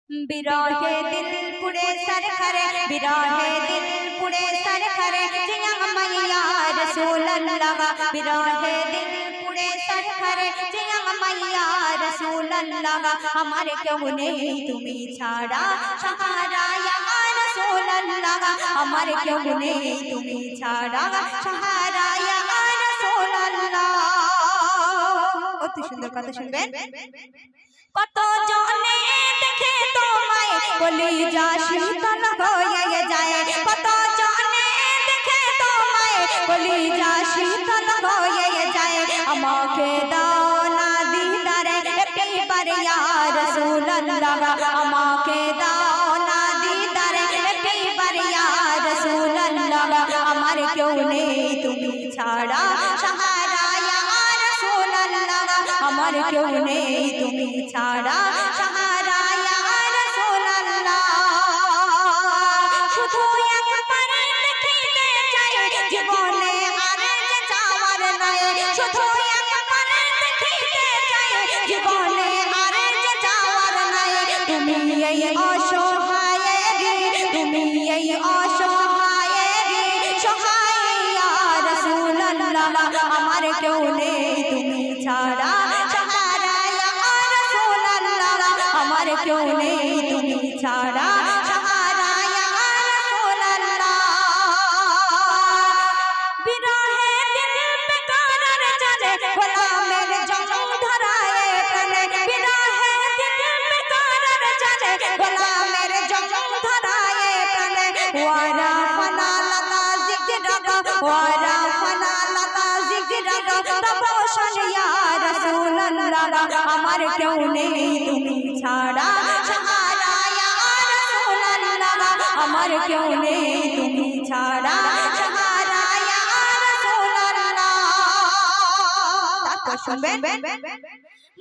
বিরহে দিল পুড়ে সর করে, বিরহে দিল পুড়ে সর করে, জিয়া মাইয়া রাসূলুল্লাহ। বিরহে দিল পুড়ে সর করে, জিয়া মাইয়া রাসূলুল্লাহ। আমার কেউ নেই তুমি ছাড়া সাহারা ইয়া রাসূলুল্লাহ। আমার কেউ নেই তুমি ছাড়া সাহারা ইয়া রাসূলুল্লাহ। কত সুন্দর কথা শুনবেন। কত জনে দেখে তোমায় কলিজা শীতল হয়ে যায়, কত জনে দেখে তোমায় কলিজা শীতল হয়ে যায়। আমাকে দাও না দিদারে একবার ইয়া রাসূলুল্লাহ। আমাকে দাও না দিদারে একবার ইয়া রাসূলুল্লাহ। আমার কেউ নেই তুমি ছাড়া সাহারা ইয়া রাসূলুল্লাহ। আমার কেউ নেই তুমি ছাড়া সাহারা ইয়া রাসূলুল্লাহ। শুধু একবার দেখিতে চাই জীবনে আর যে চাওয়ার নাই, শুধু একবার দেখিতে চাই জীবনে আর যে চাওয়ার নাই। তুমি এই অসহায়েরই, তুমি এই অসহায়েরই সহায় ইয়া রাসূলুল্লাহ। আমার কেউ নেই তুমি ছাড়া সাহারা ইয়া রাসূলুল্লাহ। আমার কেউ নেই তুমি ছাড়া সাহারা ইয়া রাসূলুল্লাহ। বিরহে দিল বেকারার চলে গোলামের জং ধরায়ে প্রাণে, বিরহে দিল বেকারার চলে গোলামের জং ধরায়ে প্রাণে। ওয়ারা ফানা লাকা জিকরাকা, ওয়ারা ফানা লাকা জিকরাকা তপশন ইয়া রাসূলুল্লাহ। আমার কেউ নেই তুমি ছাড়া সাহারা ইয়া রাসূলুল্লাহ। আমার কেউ নেই তুমি ছাড়া সাহারা ইয়া রাসূলুল্লাহ। তারপর শুনবেন।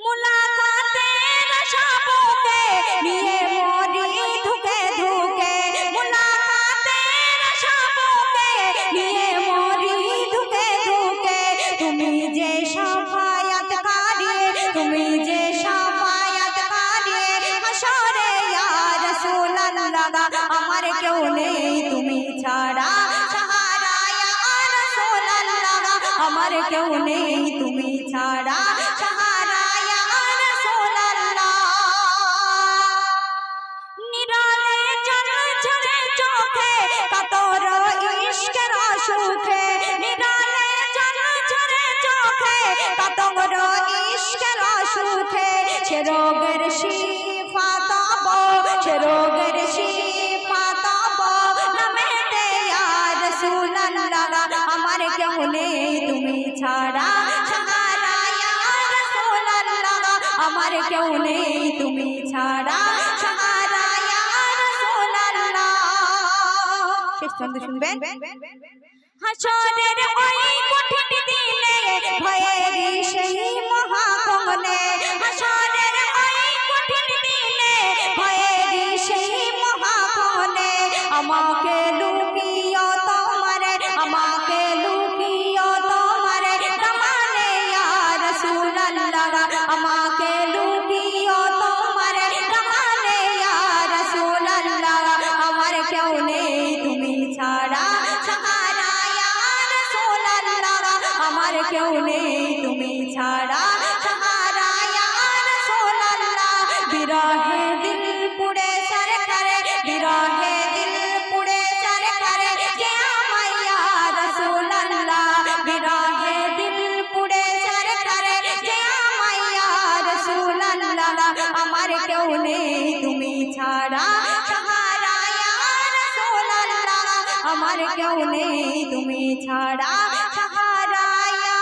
মুলাকাতের আশাবুকে নিয়ে মরি ধুকে ধুকে, মুলাকাতের আশাবুকে নিয়ে মরি ধুকে ধুকে। তুমি যে শাফায়াতকারী, তুমি যে শাফায়াতকারী হাশরে ইয়া রাসূলুল্লাহ। আমার কেউ নেই তুমি ছাড়া সাহারা ইয়া রাসূলুল্লাহ। আমার কেউ নেই তুমি ছাড়া সাহারা ইয়া রাসূলুল্লাহ। নিরালে জল ঝরে চোখে কাতর ইশকের সুখে, নিরালে জল ঝরে চোখে কাতর ইশকের সুখে। সে রোগের শিফা তব, সে রোগের শিফা তব নামেতে ইয়া রাসূলুল্লাহ। আমার কেউ নেই তুমি ছাড়া সাহারা ইয়া রাসূলুল্লাহ। আমার কেউ নেই তুমি ছাড়া সাহারা ইয়া রাসূলুল্লাহ। শেষ ছন্দ শুনবেন। হাসরের ওই কঠিন দিনে ভয়েরই সেই মহাকমলে, হাসরের ওই কঠিন দিনে ভয়েরই সেই মহাকমলে। আমাকে লুকিও তোমারে, আমাকে লুকিও তোমারে দামানে ইয়া রাসূলুল্লাহ। আমাকে লুকিও তোমারে দামানে ইয়া রাসূলুল্লাহ। আমার কেউ নেই তুমি ছাড়া সাহারা ইয়া রাসূলুল্লাহ। আমার কেউ নেই তুমি ছাড়া সাহারা ইয়া রাসূলুল্লাহ। বিরহে দিল পুড়ে সর করে, বিরহে দিল পুড়ে সর করে জিয়া মাইয়া রাসূলুল্লাহ। বিরহে দিল পুড়ে সর করে জিয়া মাইয়া রাসূলুল্লাহ। আমার কেউ নেই তুমি ছাড়া সাহারা ইয়া রাসূলুল্লাহ। আমার কেউ নেই তুমি ছাড়া সাহারা ইয়া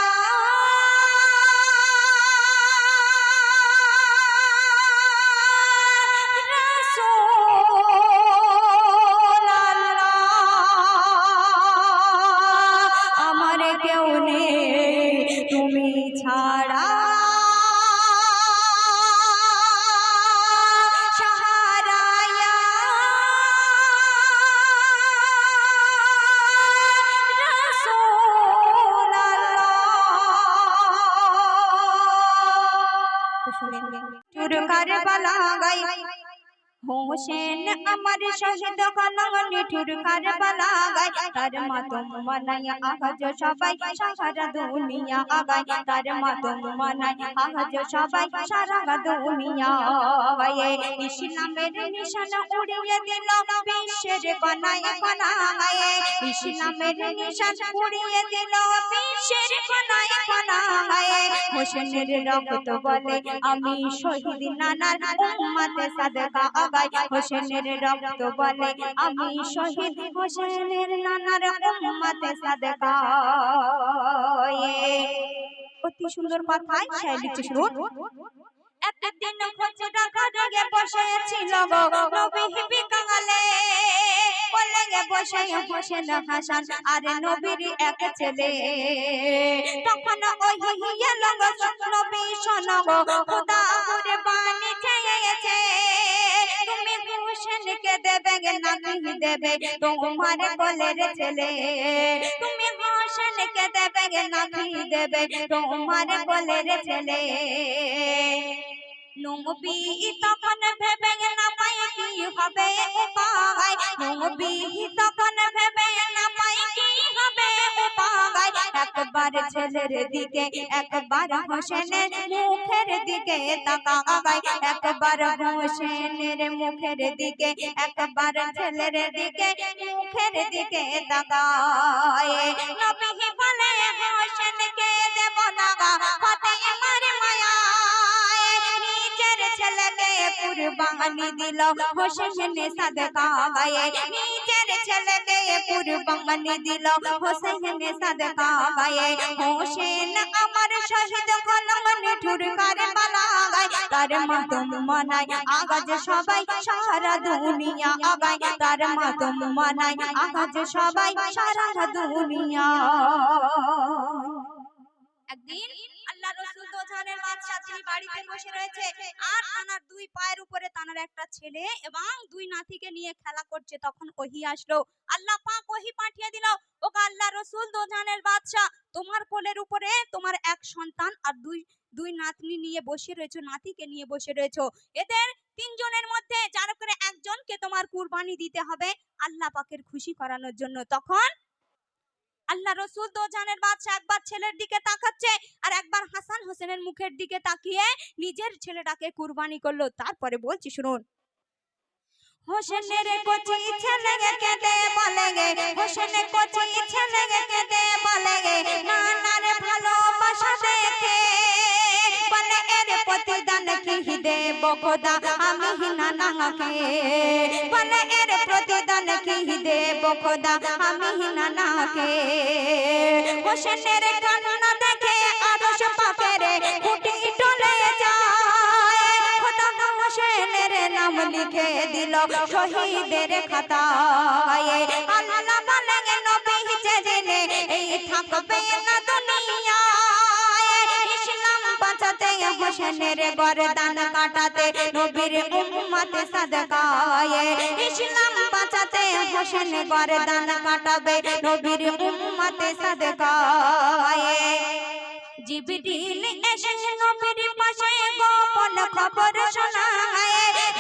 রাসূলুল্লাহ। আমার কেউ নেই তুমি ছাড়া সাহারা ইয়া রাসূলুল্লাহ। হোসেন আমার শহীদ হলো নিঠুর কারবালা গায় তার মাতম মানায় আজ সবাই সারা দুনিয়া আগায় তার মাতম মানায় আজ সবাই সারা দুনিয়া আগায় ইসলামের নিশানা উড়িয়ে দিল বিশ্বের কোনায় কোনায় ইসলামের নিশানা উড়িয়ে দিল বিশ্বের কোনায় কোনায় হোসেনের রক্ত বলে আমি শহীদ নানার উম্মতে সাদকা আগায় হোসেনের রক্ত বলে আমি শহীদ হোসেনের নানার উম্মতে সাদকা অতি সুন্দর কথায় সে লিখছে শুনুন একদিন খোঁজরা ঘরে বসেছিল গো নবী বিকালে বলে বসে হোসেন হাসান আর নবীর এক ছেলে তখন ওই এলো নবী শোনো গো খোদা কুরবানি চেয়েছে তুমি হোসেনকে দেবে নাকি দেবে তোমার কোলের ছেলে তুমি হোসেনকে দেবে নাকি দেবে তোমার কোলের ছেলে নবী তখন ভেবে না পায় কি হবে উপায় নবী তখন ভেবে না পায় কি হবে উপায় একবার ছেলের দিকে একবার হোসেনের মুখের দিকে তাকায় একবার হোসেনের মুখের দিকে একবার ছেলের দিকে মুখের দিকে তাকায় নবী বলে হোসেনকে দেব না ফাতেমার মায়া ছেলেকে কুরবানি দিল হোসেন সাদকা গায়ে নিজের ছেলেকে কুরবানি দিল হোসেন সাদকা গায়ে হোসেন আমার শহীদ হলো নিঠুর কারবালা গায় তার মাতম মানায় আজ সবাই সারা দুনিয়া আগায় তার মাতম মানায় আজ সবাই সারা দুনিয়া একদিন আল্লাহ রাসূল দোজানের বাদশা তিনি বাড়িতে বসে রয়েছে আর তানার দুই পায়ের উপরে তানার একটা ছেলে এবং দুই নাতিকে নিয়ে খেলা করছে তখন ওহী আসলো আল্লাহ পাক ওহী পাঠিয়ে দিল ওগো আল্লাহ রাসূল দোজানের বাদশা তোমার কোলের উপরে তোমার এক সন্তান আর দুই নাতনি নিয়ে বসে রয়েছে নাতিকে নিয়ে বসে রয়েছে এদের তিনজনের মধ্যে যার করে একজনকে তোমার কুরবানি দিতে হবে আল্লাহ পাকের খুশি করানোর জন্য তখন আল্লাহ রাসূল দোজানের বাদশা একবার ছেলের দিকে তাকাচ্ছে আর একবার হাসান হোসেনের মুখের দিকে তাকিয়ে নিজের ছেলেটাকে কুরবানি করলো তারপরে বলছি শুনুন হোসেনের কচি ছেলেকে দে বলে গে হোসেনের কচি ছেলেকে দে বলে গে নানার ভালোবাসা দেখে বলে এর প্রতিদান কি দেব খোদা আমি নানাকে বলে এর প্রতিদান কি দেব খোদা আমি নানাকে হোসেনের কান্না দেখে আরশ পাকের খুঁটি টলে যায় খোদা হোসেনের নাম লিখে দিল শহীদের খাতায় আল্লাহ বলে নবী জেনে এই থাকবে না দুনিয়ায় ইসলাম বাঁচাতে হোসেনের গর্দান কাটাতে নবীর উম্মতে সাদকায় ইসলাম বাঁচাতে হোসেন গর্দান কাটাবে নবীর উম্মতে সাদকায় জিবরিল এসে নবীর পাশে গোপন খবর শোনায়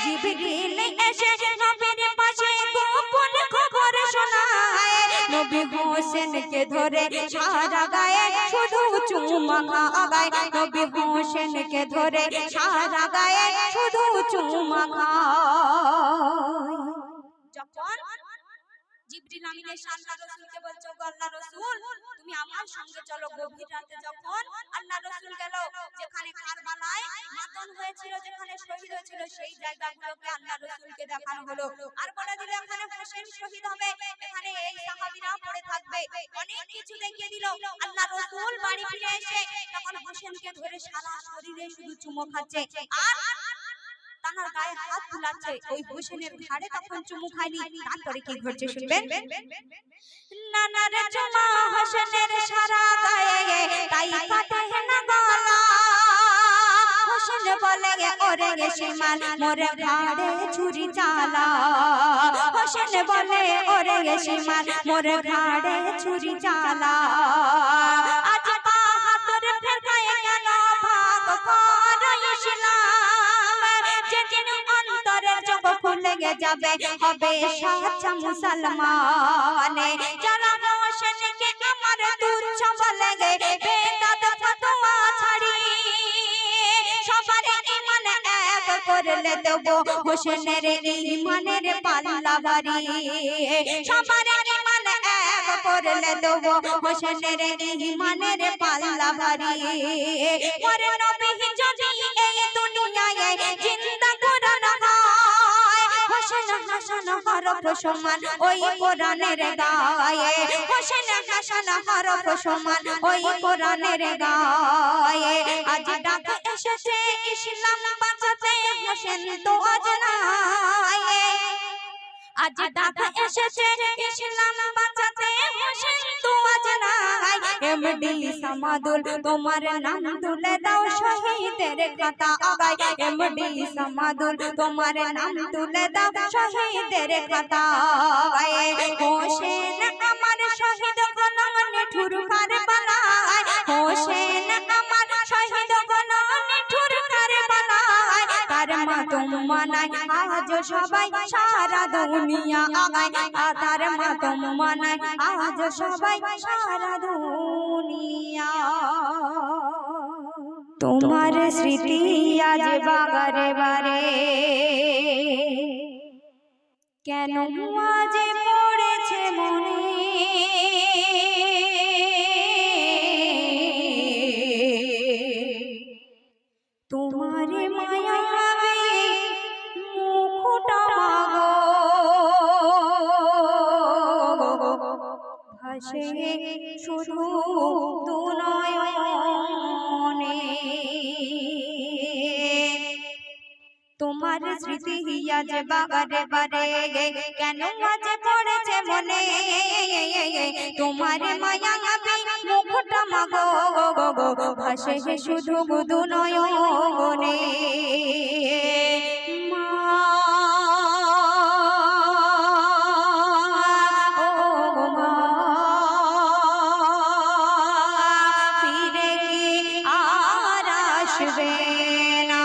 জিবরিল এসে নবীর পাশে গোপন খবর শোনায় নবী হোসেনকে ধরে সারা গায়ে শুধু চুমা খায় নবী হোসেনকে ধরে সারা গায়ে শুধু চুমা খায় যখন জিবরিল আমিন এসে আল্লাহ রাসূলকে বলছে গো আল্লাহ রাসূল তুমি আমার সঙ্গে চলো গভীর রাতে যখন আল্লাহ রাসূল গেল যেখানে কারবালায় মাতম হয়েছিল যেখানে শহীদ হয়েছিল সেই জায়গাগুলোকে আল্লাহ রাসূলকে দেখানো হলো আর বলে দিল এখানে হোসেন শহীদ হবে এখানে এই সাহাবীরা পড়ে থাকবে অনেক কিছু দেখিয়ে দিল আল্লাহ রাসূল বাড়ি ফিরে এসে তখন হোসেনকে ধরে সারা শরীরে শুধু চুমো খাচ্ছে আর তানার গায়ে হাত বুলাচ্ছে ওই হোসেনের ঘাড়ে তখন চুমু খাইনি তারপরে কি ঘটছে শুনবেন নানার চুমা হোসেনের সারা গায়ে তাই কাটে না গলা হোসেন বলে ওরে শিমাল মোরে ঘাড়ে ছুরি চালা হোসেন বলে ওরে শিমাল মোরে ঘাড়ে ছুরি চালা আজ বাহাদুর ফেরকায় কেন ভাগ কর ইসলাম যেদিন অন্তরের চোখ লেগে যাবে হবে সাচ্চা মুসলমান যারা হোসেনকে আমার তুচ্ছ বলে গে বেদাত ফতোয়া ছাড়ি সবার ঈমান এক করলে দেব হোসেনের ঈমানের পাল্লা ভারী সবার ঈমান এক করলে দেব হোসেনের ঈমানের পাল্লা ভারী ওর নবী যদি এই দুনিয়ায় জিন্দা কোরআন হয় হোসেন হাসান হরফ সমান ওই কোরআনের গায়ে হোসেন হাসান হরফ সমান ওই কোরআনের গায়ে আজ ডাক এসেছে ইসলাম বাঁচাতে হোসেন তো আজ নাই আজ ডাক এসেছে ইসলাম বাঁচাতে হোসেন তো আজ নাই এমডি সামাদুল তোমার নাম তুলে দাও শহীদের খাতা আগায় এমডি সামাদুল তোমার নাম তুলে দাও শহীদের খাতা আগায় হোসেন আমার শহীদ গোলাম নিঠুর কারবালায় হোসেন আমার শহীদ গোলাম নিঠুর কারবালায় তার মাতম মানায় আজ সবাই সারা দুনিয়া আগায় তার মাতম মানায় আজ সবাই সারা দুনিয়া তোমার স্মৃতি আজ বাগারে বারে কেন আজ পড়েছে মনে তোমার মায়া হবে মুখটা মাগো ভাসে শুধু দুনয়নে তোমার স্মৃতি আজ বাগারে বারে কেন আজ পড়েছে মনে তোমার মায়া হবে মুখটা মাগো ভাসে শুধু দুনয়নে ফিরে কি আর আসবে না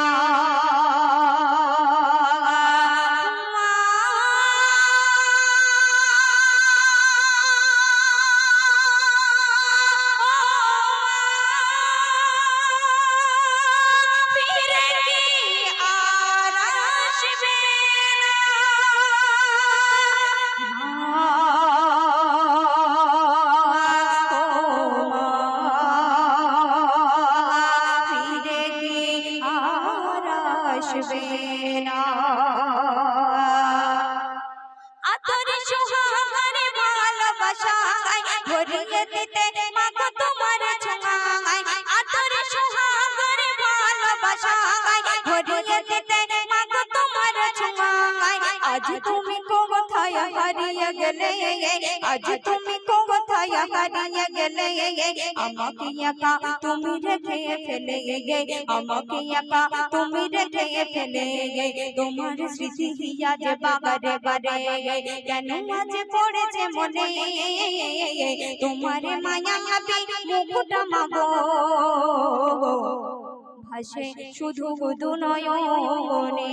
আতর সোহাগারে ভালোবাসায় ভরিয়ে দিতে মাগো তোমার ছোঁয়ায় আতর সোহাগারে ভালোবাসায় ভরিয়ে দিতে মাগো তোমার ছোঁয়ায় আজ তুমি কোথায় হারিয়ে গেলে আজ তুমি কোথায় হারিয়ে গেলে আমাকে একা তুমি রেখে ফেলে আমাকে একা তুমি রেখে ফেলে তোমার স্মৃতি আজ বাগারে বারে কেন আজ পড়েছে মনে তোমার মায়া হবে মুখটা মাগো ভাসে শুধু দুনয়নে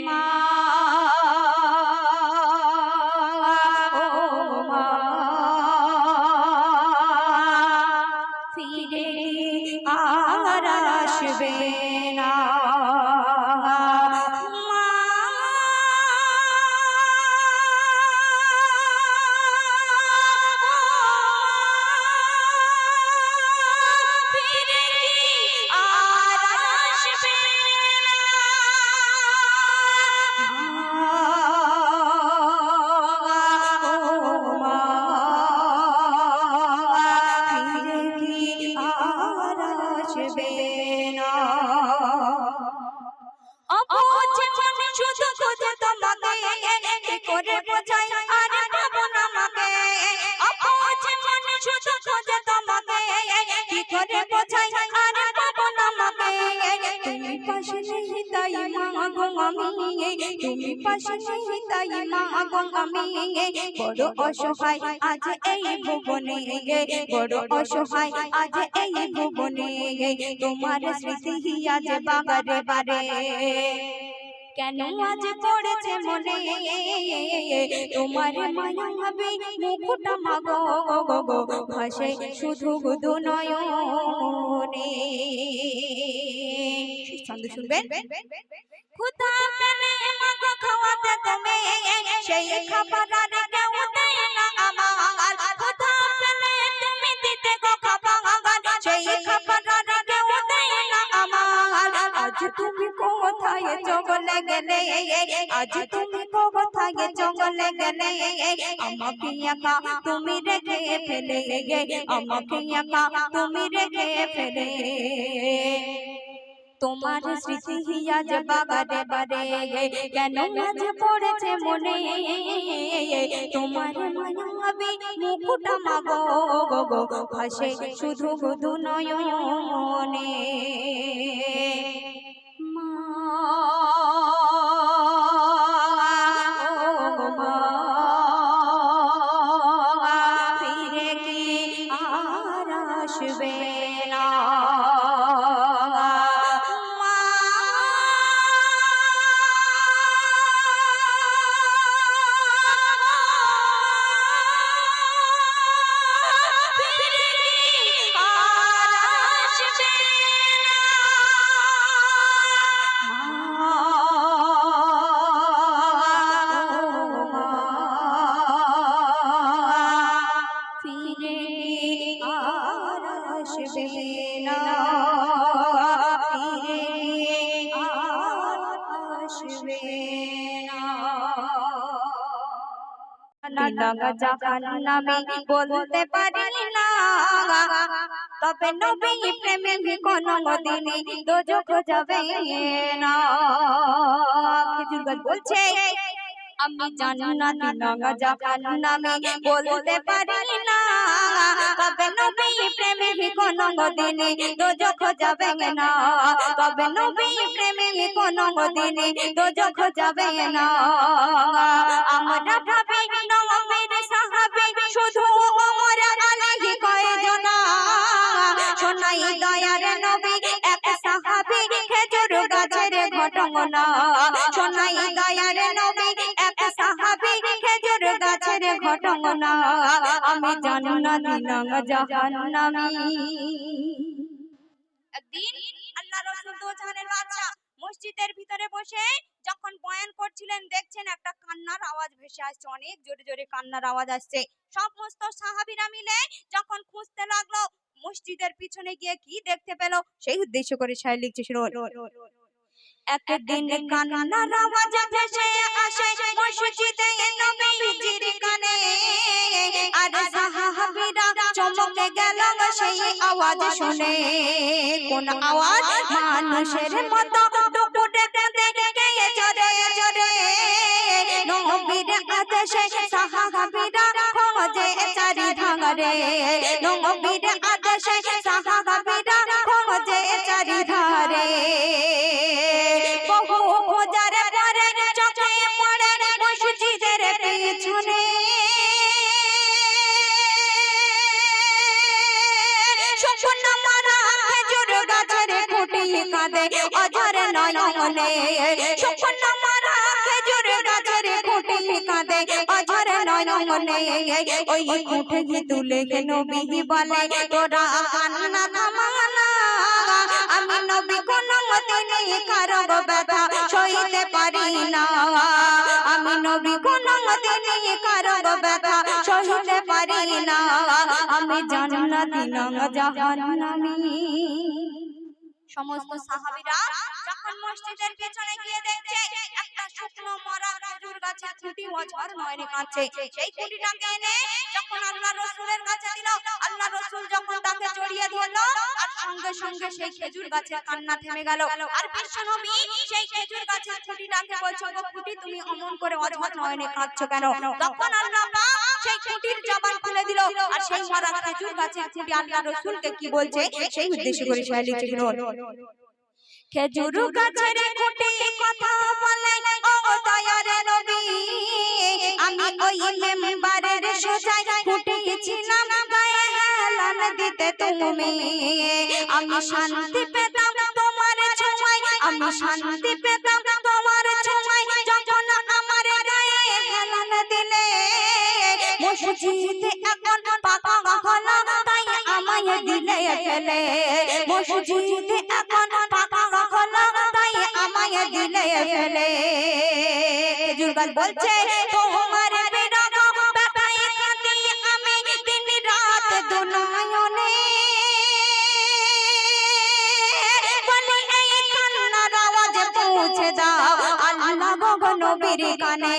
মা ফিরে আর আসবে না তুমি পাশে নেই তাই মা গো আমি বড় অসহায় আজ এই ভুবনে বড় অসহায় আজ এই ভুবনে তোমার স্মৃতি আজ বাগারে বারে কেন আজ পড়েছে মনে তোমার মায়া হবে মুখটা মাগো ভাসে শুধু গুদু নয়নে ছন্দ শুনবেন খুদা পেলে মাগো খাওয়াতে তুমি সেই খাবার আর কেউ দেয় না আমার খুদা পেলে তুমি দিতে গো খাবার সেই খাবার আর কেউ দেয় না আমার আজ তুমি কোথায় চলে গেলে আজ তুমি কোথায় চলে গেলে আমাকে একা তুমি রেখে ফেলে আমাকে একা তুমি রেখে ফেলে তোমার স্মৃতি আজ বাগারে বারে কেন আজ পড়েছে মনে তোমার মায়া হবে মুখটা মাগো ভাসে শুধু গুদু নয়নে ফিরে কি আর আসবে না জাহান্নামী বলতে পারি না তবে নবী প্রেমে কোনদিন দোজখ যাবে না খেজুর গাছ বলছে আমি জান্নাতি না জাহান্নামী বলতে পারি না তবে নবী প্রেমে কোনদিন দোজখ যাবে না তবে নবী প্রেমে কোনদিন দোজখ যাবে না আমরা ভাবি নবীর সাহাবী শুধু ওমর আলী কয়জন শোনাই দয়ার নবী এক সাহাবী খেজুর গাছের ঘটনা শোনাই দয়ার নবী এক সাহাবী খেজুর গাছের ঘটনা আমি জান্নাতি না জাহান্নামী একদিন আল্লাহ রাসূল দো জাহানের বাদশা মসজিদের ভিতরে বসে যখন বয়ান করছিলেন দেখছেন একটা কান্নার আওয়াজ ভেসে আসছে অনেক জোরে জোরে কান্নার আওয়াজ আসছে সমস্ত সাহাবীরা মিলে যখন খুঁজতে লাগলো মসজিদের পিছনে গিয়ে কি দেখতে পেল সেই উদ্দেশ্য করে শায়র লিখছে শুনুন একদিন কান্নার আওয়াজ ভেসে আসে মসজিদে নবীজির কানে আর সাহাবীরা চমকে গেল সেই আওয়াজ শুনে কোন আওয়াজ মানুষের মতো দুপুরে দেখে জোরে জোরে নবীর আদেশে সাহাবীরা খোঁজে চারিধারে নবীর আদেশে সাহাবীরা খোঁজে চারিধারে বহু খোঁজার পরে চোখে পড়ে মসজিদের পিছনে শুকনো মারা খেজুর গাছের খুঁটি কাঁদে অঝর নয়নে শুকনো মারা খেজুর গাছের খুঁটি কাঁদে অঝর নয়নে ওই খুঁটি তুলে নবী বলে তোরা কান্না থামানা আমি নবী কোনদিন কারো ব্যথা সইতে পারি না আমি নবী কোনদিন কারো ব্যথা সইতে পারি না আমি জান্নাতি না জাহান্নামী সমস্ত সাহাবীরা যখন মসজিদের পেছনে গিয়ে দেখছে একটা শুকনো মরা খেজুর গাছের খুঁটি অঝর নয়নে কাঁদছে সেই খুঁটিটাকে এনে যখন আল্লাহ রাসূলের কাছে দিল আল্লাহ রাসূল যখন তাকে জড়িয়ে ধরলো আর সঙ্গে সঙ্গে সেই খেজুর গাছের কান্না থেমে গেল আর বিশ্বনবী সেই খেজুর গাছের খুঁটিটাকে বলছে গো খুঁটি তুমি অমন করে অঝর নয়নে কাঁদছো কেন তখন আল্লাহ পাক সেই খুঁটির জবান খুলে দিল আর সেই মরা খেজুর গাছের খুঁটি আল্লাহ রাসূলকে কি বলছে সেই উদ্দেশ্য করে শায়র লিখছে শুনুন খেজুর গাছের খুঁটি কথা বলে ও দয়ার নবী আমি ওই মেম্বারের সোজায় ফুটেছিলাম গায়ে হেলান দিতে তুমি আমি শান্তি পেতাম তোমার ছোঁয়ায় আমি শান্তি পেতাম তোমার ছোঁয়ায় মসজিদে এখন পাকা হলো তাই আমায় দিলে ফেলে মসজিদে এখন পাকা হলো তাই আমায় দিলে ফেলে খেজুর গাছ বলছে তোমার বিরহ ব্যথায় কাঁদি আমি দিন রাত দুনয়নে বলি এই কান্নার আওয়াজ পৌঁছে দাও আল্লাহ গো নবীর কানে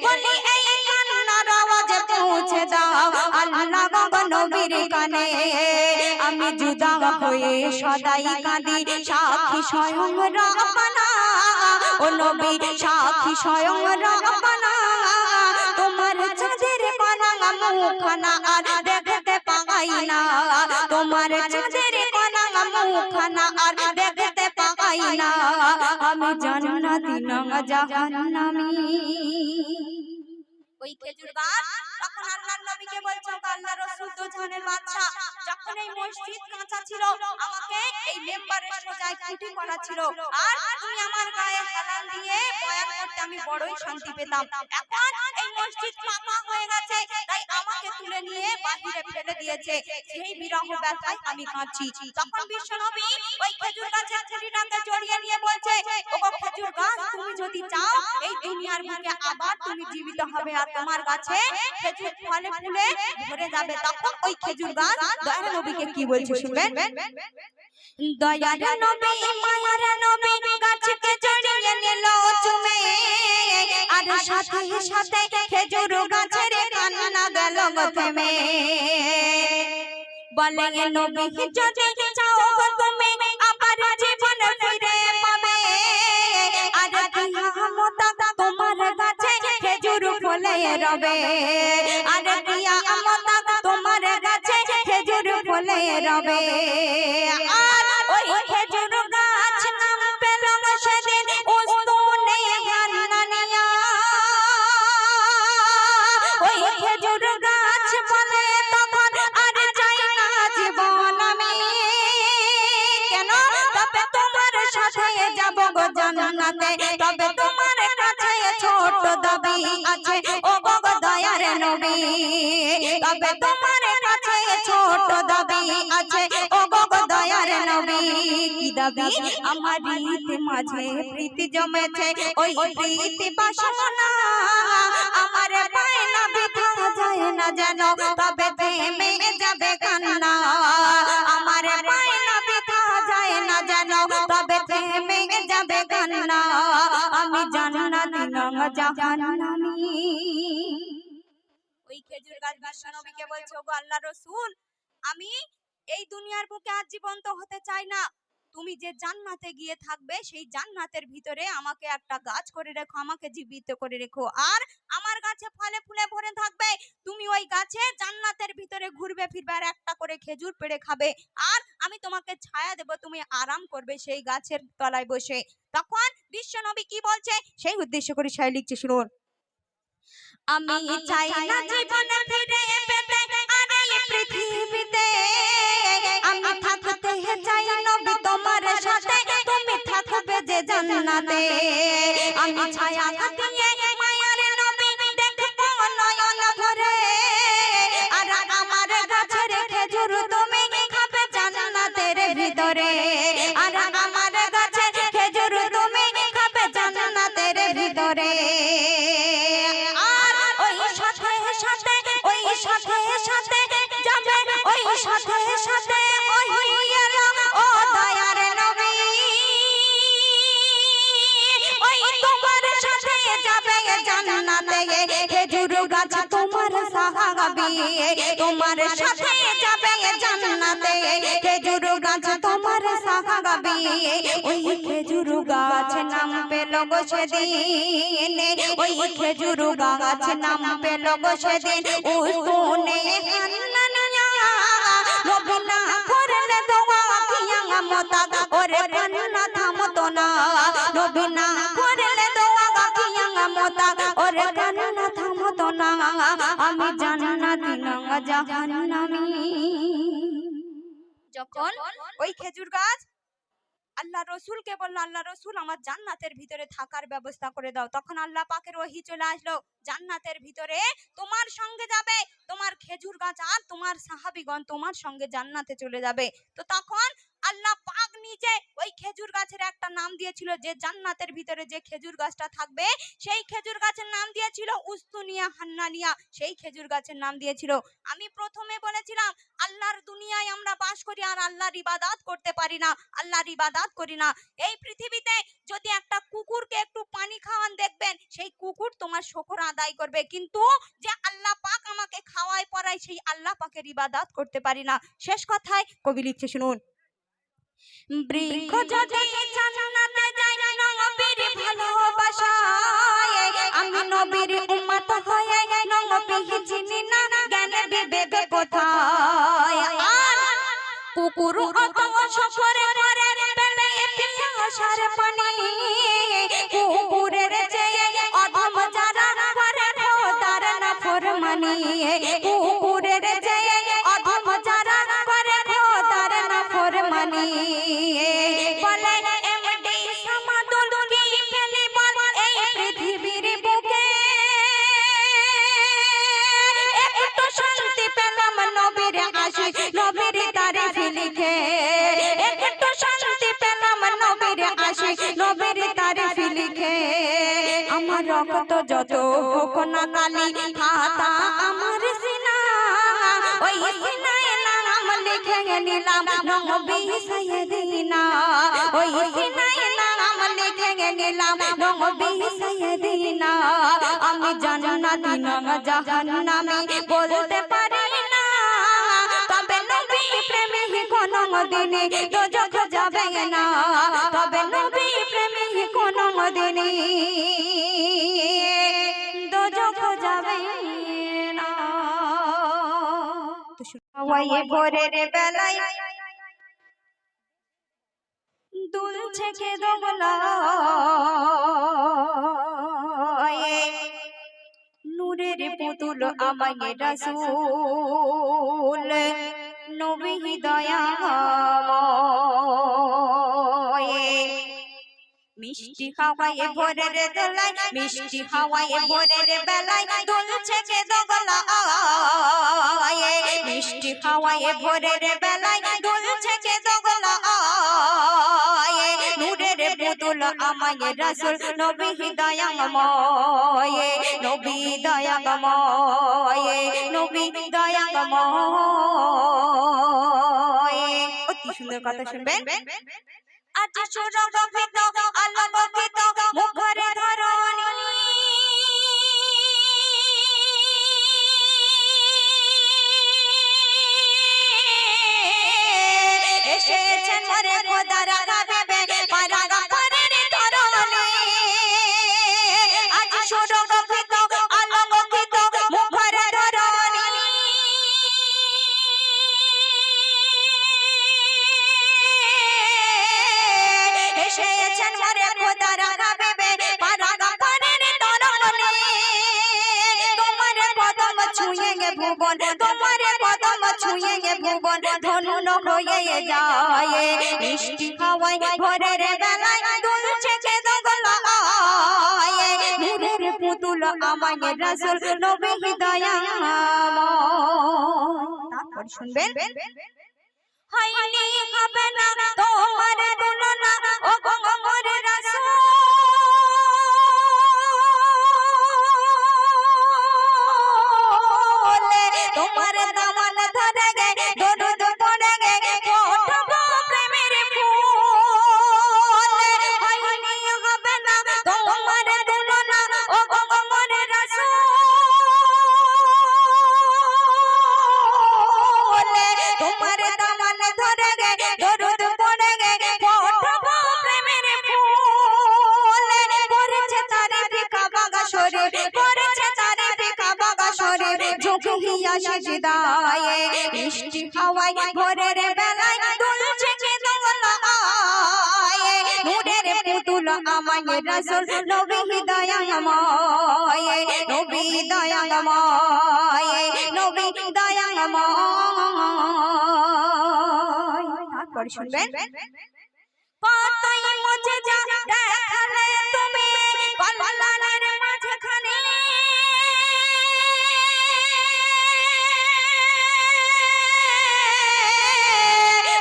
বলি এই কান্নার আওয়াজ পৌঁছে দাও আল্লাহ গো নবীর কানে আমি জুদা হয়ে সদাই কাঁদি সাক্ষী স্বয়ং রাব্বানা ও নবী সাক্ষী স্বয়ং রাব্বানা তোমার চাঁদের কণা মুখখানা আর দেখতে পাই না তোমার চাঁদের কণা মুখখানা আর দেখতে পাই না আমি জান্নাতি না জাহান্নামী ওই খেজুর গাছ তখন আল্লাহর নবীকে বলছে আল্লাহর রাসূল তো জানের বাদশা যখন এই মসজিদ কাঁচা ছিল আমাকে এই মেম্বারের সোজায় খুঁটি করা ছিল আর তুমি আমার গায়ে হেলান দিয়ে বয়ান করতে আমি বড়ই শান্তি পেতাম এখন এই মসজিদ পাকা হয়ে গেছে তাই আমাকে তুলে নিয়ে বাহিরে ফেলে দিয়েছে সেই বিরহ ব্যথায় আমি কাঁদছি তখন বিশ্বনবী ওই খেজুর গাছের খুঁটিটাকে জড়িয়ে নিয়ে বলছে ওগো খেজুর গাছ তুমি যদি চাও এই দুনিয়ার বুকে আবার তুমি জীবিত হবে আর তোমার গাছে খেজুর ফলে ফুলে ভরে যাবে তখন ওই খেজুর গাছ দয়ার নবীকে কি বলছে শুনবেন দয়ার নবী মায়ার নবী গাছকে জড়িয়ে নিল চুমে আর সাথে সাথে খেজুর গাছের কান্না গেল থেমে বলে নবী যদি চাও তুমি আবার জীবন ফিরে পাবে আর কিয়ামত তোমার গাছে খেজুর ফলে রবে আর কিয়ামত তোমার গাছে খেজুর ফলে রবে আর ওই খেজুর গাছ নাম পেল সেদিন উস্তুনে হান্নানিয়া ওই খেজুর গাছ বলে তখন আর চাই না জীবন আমি কেন তবে তোমার সাথে যাব গো জান্নাতে তবে তোমার কাছে ছোট দাবি আছে ও গো দয়ার নবী তবে তোমার কাছে ছোট দাবি আছে ও গো দয়ার নবী কি দাবি আমার রীতি মাঝে প্রীতি জমেছে ওই প্রীতি বাসনা আমার বায়না বিধা যায় না যেন তবে থেমে যাবে কান্না আমার বায়না বিধা যায় না যেন তবে থেমে যাবে কান্না আমি জান্নাতি না জাহান্নামী ওই খেজুর গাছ বিশ্বনবীকে বলছে ওগো আল্লাহর রাসূল আমি এই দুনিয়ার বুকে আজীবন্ত হতে চাই না তুমি যে জান্নাতে গিয়ে থাকবে সেই জান্নাতের ভিতরে আমাকে একটা গাছ করে রেখো আমাকে জীবিত করে রেখো আর আমার গাছে ফলে ফুলে ভরে থাকবে তুমি ওই গাছে জান্নাতের ভিতরে ঘুরবে ফিরবে আর একটা করে খেজুর পেড়ে খাবে আর আমি তোমাকে ছায়া দেব তুমি আরাম করবে সেই গাছের তলায় বসে তখন বিশ্বনবী কি বলছে সেই উদ্দেশ্য করে শায়রি লিখছে শুনুন আমি চাই না জীবন ফিরে পেতে আর এই পৃথিবীতে আমি থাকতে চাই নবী তোমার সাথে তুমি থাকবে যে জান্নাতে আমি ছায়া দিয়ে মায়ার নবী দেখব নয়ন ভরে আর আমার গাছের খেজুর তুমি খাবে জান্নাতের ভিতরে আর আমার গাছের খেজুর তুমি খাবে জান্নাতের ভিতরে আর ওই সাথে সাথে ওই সাথে সাথে যাবে ওই সাথে সাথে ওই ও দয়ার নবী ওই তোমার সাথে যাবে জান্নাতে খেজুর গাছ তোমার সাহাবী তোমার সাথে যাবে জান্নাতে খেজুর গাছ তোমার সাহাবী ওই খেজুর গাছ নাম পেল গো সেদিন ওই খেজুর গাছ নাম পেল গো সেদিন উস্তুনে হান্নানিয়া নবী না করলে দোয়া কিয়ামত ওরে কান্না থামতো না নবী না করলে দোয়া কিয়ামত ওরে কান্না থামতো না আমি জান্নাতি না জাহান্নামী যখন ওই খেজুর গাছ আল্লাহ রসুলকে বললো, আল্লাহ রসুল আমার জান্নাতের ভিতরে থাকার ব্যবস্থা করে দাও। তখন আল্লাহ পাকের ওহী চলে আসলো, জান্নাতের ভিতরে তোমার সঙ্গে যাবে তোমার খেজুর গাছ আর তোমার সাহাবীগণ তোমার সঙ্গে জান্নাতে চলে যাবে। তো তখন আল্লাহ পাক নিজে ওই খেজুর গাছের একটা নাম দিয়েছিল, যে জান্নাতের ভিতরে যে খেজুর গাছটা থাকবে সেই খেজুর গাছের নাম দিয়েছিল উস্তুনিয়া হান্নানিয়া, সেই খেজুর গাছের নাম দিয়েছিল। আমি প্রথমে বলেছিলাম আল্লাহর দুনিয়ায় আমরা বাস করি আর আল্লাহর ইবাদত করতে পারি না, আল্লাহর ইবাদত করি না। এই পৃথিবীতে যদি একটা কুকুরকে একটু পানি খাওয়ান, দেখবেন সেই কুকুর তোমার শুকর আদায় করবে, কিন্তু যে আল্লাহ পাক আমাকে খাওয়ায় পরায় সেই আল্লাহ পাকের ইবাদত করতে পারি না। শেষ কথায় কবি লিখছে, শুনুন। বৃক্ষ যদি জান্নাতে যায় নবীর ভালোবাসায়, আমি নবীর উম্মত হয়ে নবী চিনি না, জ্ঞান বিবেক কোথায়। আর কুকুর অত শুকর করে পেলে পিয়াসার পানি, কুকুরের চেয়ে অধম যারা করে খোদার নাফরমানি, কুকুরের চেয়ে অধম যারা করে খোদার নাফরমানি। বলে এমডি সামাদুল কি ফেলি বল এই পৃথিবীর বুকে, একটু শান্তি পেলাম নবীর আশিক নবীর তারিফ লিখে, একটু শান্তি পেলাম নবীর আশিক নবীর তারিফ লিখে। আমার রক্ত যত হোক না কালি, খাতা আমার সিনা, ওই সিনায় নাম লিখে নিলাম নবী সাইয়েদিনা, ওই সিনায় নাম লিখে নিলাম নবী সাইয়েদিনা। আমি জান্নাতি না জাহান্নামী বলতে পারি না, তবে নবী প্রেমে কোনো দিনে দোজখ যাবে না, তবে নবী প্রেমে কোনো দিনে দোজখ যাবে না। ওই ভোরের বেলায় দুলছে কে দোলা, নূরের পুতুল আমায় রাসূল নবী দয়াময়। মিষ্টি হাওয়ায় ভোরের দোলায়, মিষ্টি হাওয়ায় ভোরের বেলায় দুলছে কে দোলা, মিষ্টি হাওয়ায় ভোরের বেলায় দুলছে কে দোলা। নূরের পুতুল আমায় রাসূল নবী দয়াময়, নবী দয়াময়, নবী দয়াময়। অতি সুন্দর কথা শুনবেন। আজ সুরগভিত আলোকিত মুখের ধরণী, এসেছেন মোরে খোদার হাবিবে পারাগারের ধরণী। আজ সুরগভিত আলোকিত মুখের ধরণী, এসেছেন মোরে খোদার হাবিবে পারাগারের ধরণী। তোমার কদম ছুঁয়ে গে ভুবন, তোমার কদম ছুঁয়ে গে ভুবন ধন্য হয়ে যায়। মিষ্টি হাওয়ায় ভোরের বেলায় দুলছে কে দোলা, নূরের পুতুল আমায় রাসূল নবী দয়াময়। তারপর শুনবেন। হয়নি হবে না তোমার তুলনা ও গো মোর রাসূল, তোমার দামান ধরে গে দরুদ পড়ে গে ফোটাবো প্রেমের ফুল। হয়নি হবে না তোমার তুলনা ও গো মোর রাসূল, তোমার দামান ধরে গে দরুদ পড়ে গে ফোটাবো প্রেমের ফুল। করেছে তারিফ কাবা শরীফ, করেছে তারিফ কাবা শরীফ ঝুঁকিয়া সিজদায়। মিষ্টি হাওয়ায় ভোরের বেলায় দুলছে কে দোলা, নূরের পুতুল আমায় রাসূল নবী দয়াময়, নবী দয়াময়, নবী দয়াময়। তারপর শুনবেন। কতই মুজিজা দেখালে তুমি কল্যাণের মাঝখানে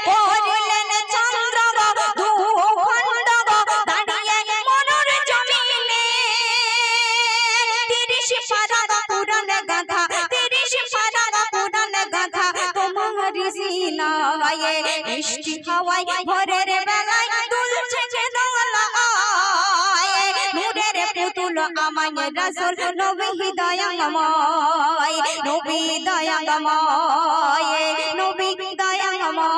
করিলেন চন্দ্র দুখণ্ড দাঁড়িয়ে মনুর জমিনে 30 পারা পুরাণ গাথা 30 পারা পুরাণ গাথা তোমার সিনায়ে বৃষ্টি হাওয়ায় ভোরের বেলায় দুলছে যে দোলায় নূরের পুতুল আমায় রাসূল নবী দয়াময় নবী দয়াময় নবী দয়াময়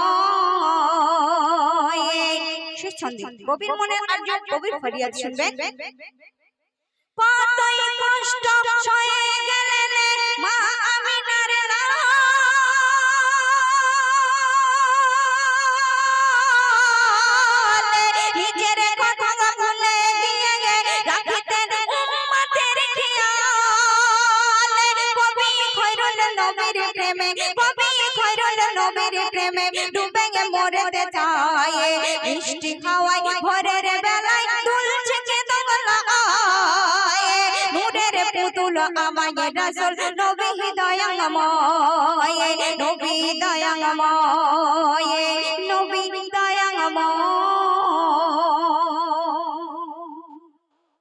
শেষ ছন্দে কবির মনের আর্য কবির ফরিয়াদ শুনবেন কতই কষ্ট সয়ে গেলেন মা আমিনার নিজের কথা ভুলে গিয়ে রাখিতেন উম্মতের খেয়াল কবি খৈরুল নবীর প্রেমে কবি খৈরুল নবীর প্রেমে ডুবে মরতে চায় বৃষ্টি হাওয়ায় ভোরের বেলায় দুলছে যে দোলায় নূরের পুতুল আমায় রাসূল নবী দয়াময় নবী দয়াময়